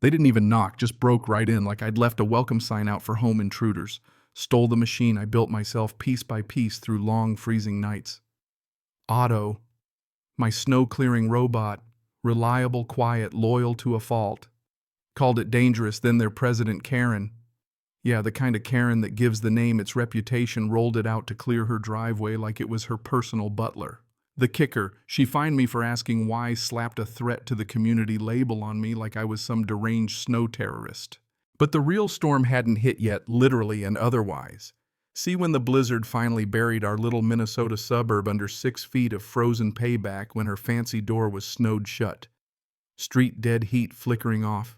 They didn't even knock, just broke right in like I'd left a welcome sign out for home intruders. Stole the machine I built myself piece by piece through long freezing nights. Otto, my snow-clearing robot, reliable, quiet, loyal to a fault. Called it dangerous, then their president Karen. Yeah, the kind of Karen that gives the name its reputation, rolled it out to clear her driveway like it was her personal butler. The kicker, she fined me for asking why, slapped a threat to the community label on me like I was some deranged snow terrorist. But the real storm hadn't hit yet, literally and otherwise. See when the blizzard finally buried our little Minnesota suburb under 6 feet of frozen payback when her fancy door was snowed shut. Street dead heat flickering off.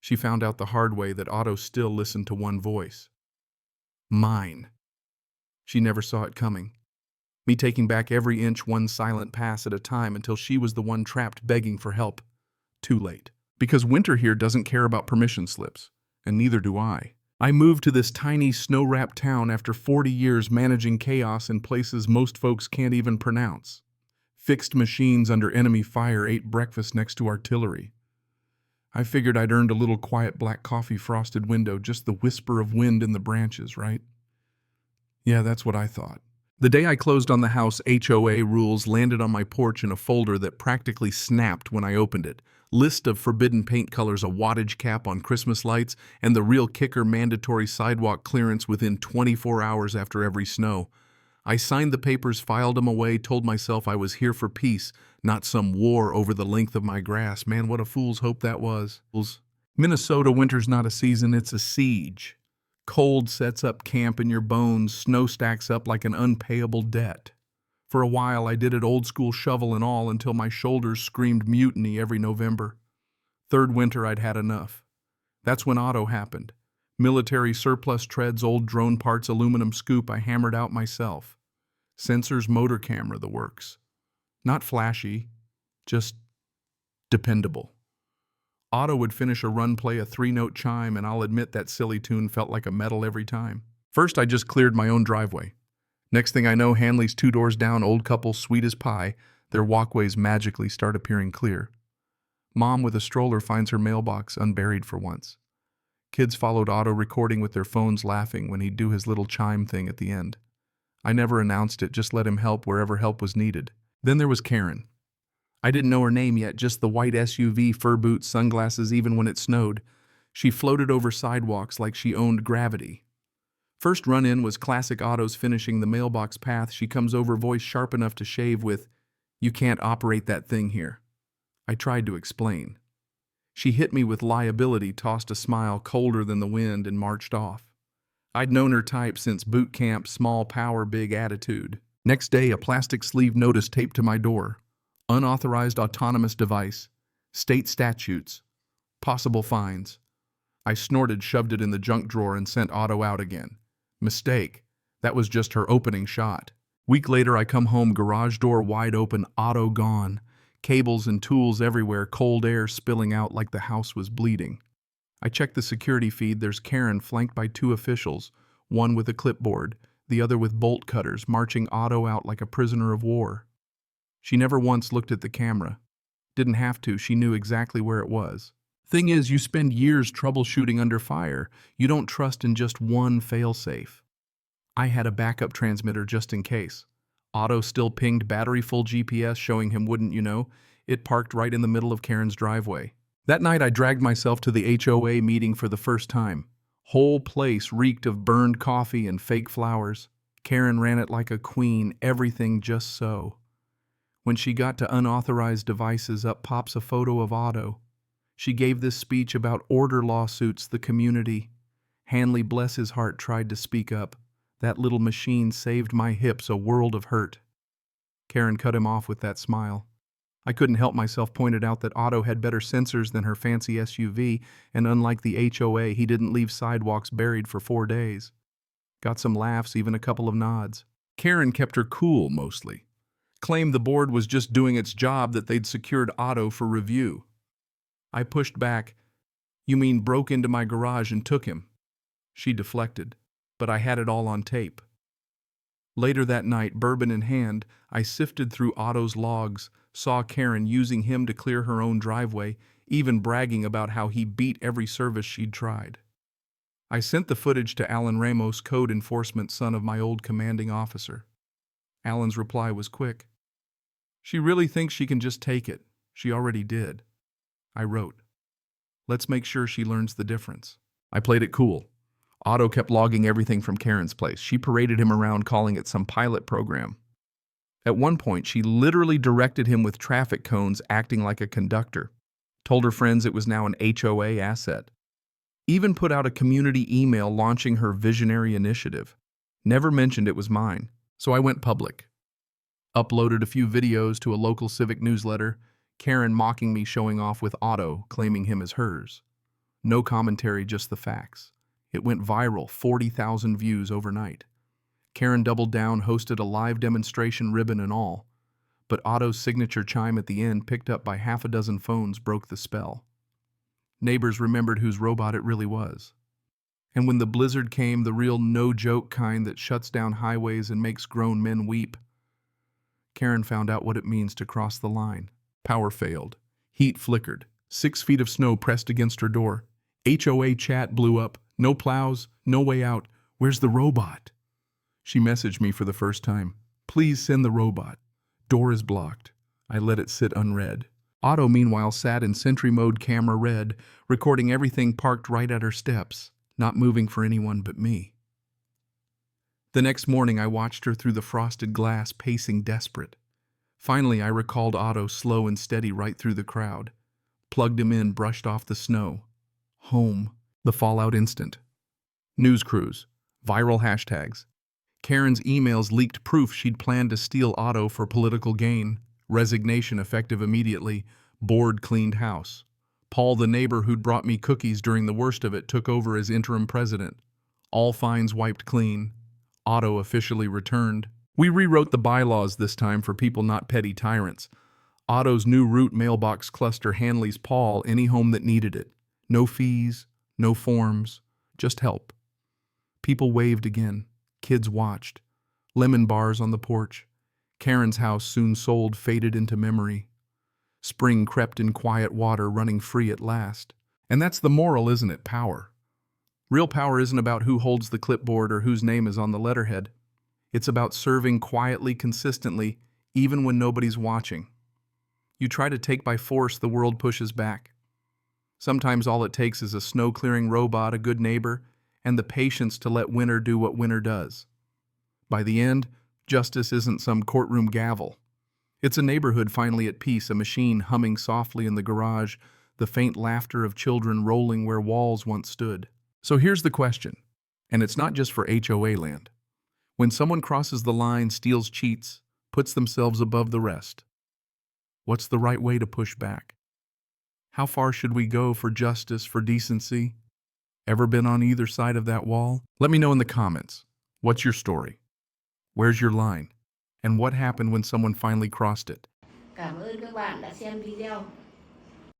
She found out the hard way that Otto still listened to one voice. Mine. She never saw it coming. Me taking back every inch one silent pass at a time until she was the one trapped begging for help. Too late. Because winter here doesn't care about permission slips, and neither do I. I moved to this tiny snow-wrapped town after 40 years managing chaos in places most folks can't even pronounce. Fixed machines under enemy fire, ate breakfast next to artillery. I figured I'd earned a little quiet black coffee frosted window, just the whisper of wind in the branches, right? Yeah, that's what I thought. The day I closed on the house, HOA rules landed on my porch in a folder that practically snapped when I opened it. List of forbidden paint colors, a wattage cap on Christmas lights, and the real kicker, mandatory sidewalk clearance within 24 hours after every snow. I signed the papers, filed them away, told myself I was here for peace, not some war over the length of my grass. Man, what a fool's hope that was. Minnesota winter's not a season, it's a siege. Cold sets up camp in your bones, snow stacks up like an unpayable debt. For a while I did it old school, shovel and all, until my shoulders screamed mutiny every November. Third winter I'd had enough. That's when Otto happened. Military surplus treads, old drone parts, aluminum scoop I hammered out myself. Sensors, motor camera, the works. Not flashy, just dependable. Otto would finish a run, play a 3-note chime, and I'll admit that silly tune felt like a medal every time. First I just cleared my own driveway. Next thing I know, Hanley's 2 doors down, old couple, sweet as pie. Their walkways magically start appearing clear. Mom with a stroller finds her mailbox unburied for once. Kids followed Otto, recording with their phones, laughing when he'd do his little chime thing at the end. I never announced it, just let him help wherever help was needed. Then there was Karen. I didn't know her name yet, just the white SUV, fur boots, sunglasses, even when it snowed. She floated over sidewalks like she owned gravity. First run-in was classic Otto's finishing the mailbox path. She comes over, voice sharp enough to shave with, "You can't operate that thing here." I tried to explain. She hit me with liability, tossed a smile colder than the wind, and marched off. I'd known her type since boot camp, small power, big attitude. Next day, a plastic sleeve notice taped to my door. Unauthorized autonomous device. State statutes. Possible fines. I snorted, shoved it in the junk drawer, and sent Otto out again. Mistake. That was just her opening shot. Week later, I come home, garage door wide open, Otto gone. Cables and tools everywhere, cold air spilling out like the house was bleeding. I check the security feed. There's Karen flanked by 2 officials, one with a clipboard, the other with bolt cutters, marching Otto out like a prisoner of war. She never once looked at the camera. Didn't have to, she knew exactly where it was. Thing is, you spend years troubleshooting under fire. You don't trust in just one failsafe. I had a backup transmitter just in case. Otto still pinged battery full GPS, showing him, wouldn't you know, it parked right in the middle of Karen's driveway. That night I dragged myself to the HOA meeting for the first time. Whole place reeked of burned coffee and fake flowers. Karen ran it like a queen, everything just so. When she got to unauthorized devices, up pops a photo of Otto. She gave this speech about order lawsuits, the community. Hanley, bless his heart, tried to speak up. That little machine saved my hips a world of hurt. Karen cut him off with that smile. I couldn't help myself, pointed out that Otto had better sensors than her fancy SUV, and unlike the HOA, he didn't leave sidewalks buried for 4 days. Got some laughs, even a couple of nods. Karen kept her cool, mostly. Claimed the board was just doing its job, that they'd secured Otto for review. I pushed back. "You mean broke into my garage and took him?" She deflected, but I had it all on tape. Later that night, bourbon in hand, I sifted through Otto's logs, saw Karen using him to clear her own driveway, even bragging about how he beat every service she'd tried. I sent the footage to Alan Ramos, code enforcement son of my old commanding officer. Alan's reply was quick. "She really thinks she can just take it. She already did." I wrote, "Let's make sure she learns the difference." I played it cool. Otto kept logging everything from Karen's place. She paraded him around, calling it some pilot program. At one point, she literally directed him with traffic cones, acting like a conductor. Told her friends it was now an HOA asset. Even put out a community email launching her visionary initiative. Never mentioned it was mine, so I went public. Uploaded a few videos to a local civic newsletter, Karen mocking me showing off with Otto, claiming him as hers. No commentary, just the facts. It went viral, 40,000 views overnight. Karen doubled down, hosted a live demonstration, ribbon and all. But Otto's signature chime at the end, picked up by half a dozen phones, broke the spell. Neighbors remembered whose robot it really was. And when the blizzard came, the real no-joke kind that shuts down highways and makes grown men weep, Karen found out what it means to cross the line. Power failed. Heat flickered. 6 feet of snow pressed against her door. HOA chat blew up. No plows, no way out. Where's the robot? She messaged me for the first time. Please send the robot. Door is blocked. I let it sit unread. Otto, meanwhile, sat in sentry mode, camera red, recording everything, parked right at her steps, not moving for anyone but me. The next morning, I watched her through the frosted glass, pacing desperate. Finally, I recalled Otto, slow and steady, right through the crowd. Plugged him in, brushed off the snow. Home. The fallout instant. News crews. Viral hashtags. Karen's emails leaked proof she'd planned to steal Otto for political gain. Resignation effective immediately. Board cleaned house. Paul, the neighbor who'd brought me cookies during the worst of it, took over as interim president. All fines wiped clean. Otto officially returned. We rewrote the bylaws this time for people, not petty tyrants. Otto's new route mailbox cluster, Hanley's Paul, any home that needed it. No fees, no forms, just help. People waved again. Kids watched. Lemon bars on the porch. Karen's house, soon sold, faded into memory. Spring crept in quiet water, running free at last. And that's the moral, isn't it? Power. Real power isn't about who holds the clipboard or whose name is on the letterhead. It's about serving quietly, consistently, even when nobody's watching. You try to take by force, the world pushes back. Sometimes all it takes is a snow-clearing robot, a good neighbor, and the patience to let winter do what winter does. By the end, justice isn't some courtroom gavel. It's a neighborhood finally at peace, a machine humming softly in the garage, the faint laughter of children rolling where walls once stood. So here's the question, and it's not just for HOA land. When someone crosses the line, steals, cheats, puts themselves above the rest, what's the right way to push back? How far should we go for justice, for decency? Ever been on either side of that wall? Let me know in the comments. What's your story? Where's your line? And what happened when someone finally crossed it? Cảm ơn các bạn đã xem video.